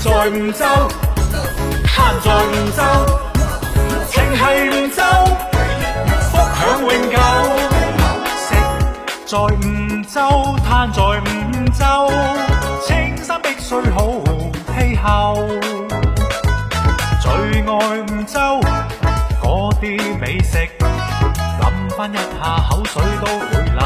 在梧州，攤在梧州，情係梧州，福享永久。食在梧州，攤在梧州，青山碧水好氣候。最愛梧州嗰啲美食，諗返一下口水都會流。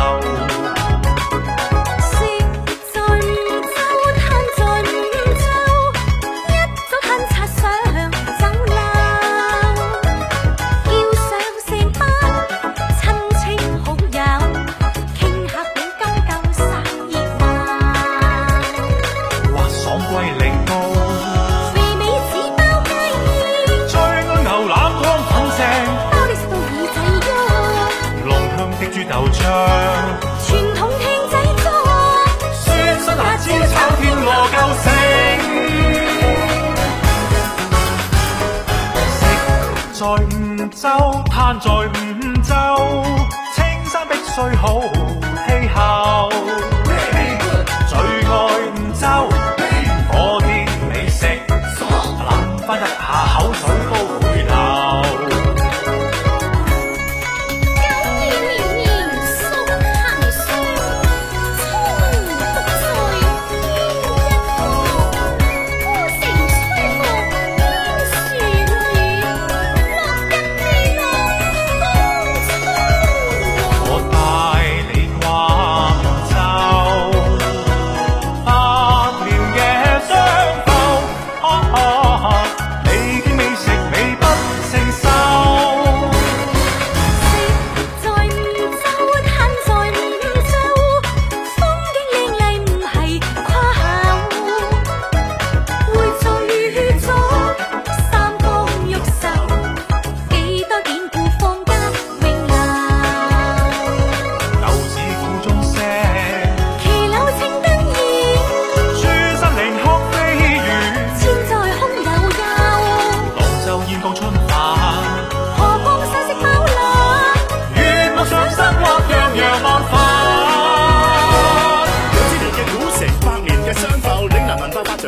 傳統艇仔粥，酸酸辣椒炒天鵝夠醒。食在梧州，攤在梧州，青山碧水好氣候。最愛梧州嗰啲美食，諗返一下口水都會流。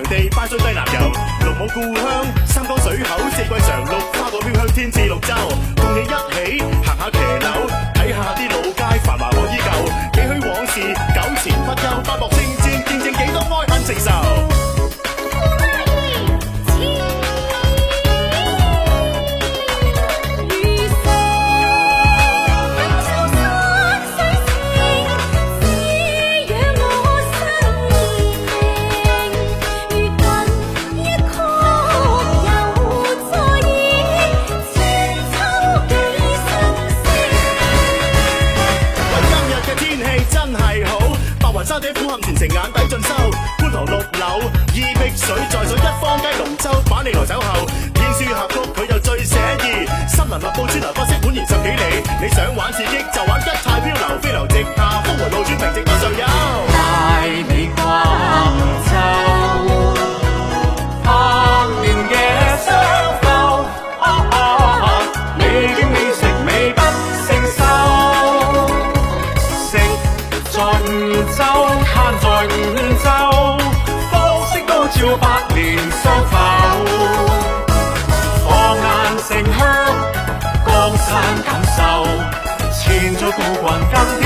地拜祖帝南遊，龍母故鄉，三江水口，四季常綠花果飄香，天賜綠洲，共你一起行下騎樓，睇下啲老街繁華可依舊，幾許往事糾纏不休，八幕星戰見證幾多愛恨情仇。沙嗲苦冚全城眼底盡收，觀塘綠柳依碧水在水一方雞龍舟，把你來守候。天書峽谷佢就最寫意，森林密布川流不息蜿蜒10幾里。你想玩刺激就玩吉泰漂流，飛流直下峰迴路轉平直不常有。帶你逛州，百年嘅相逢，美景美食美不勝收。食在梧州，攤在梧州，方式高照百年相否。放眼城鄉，江山感受，前祖古棍今天。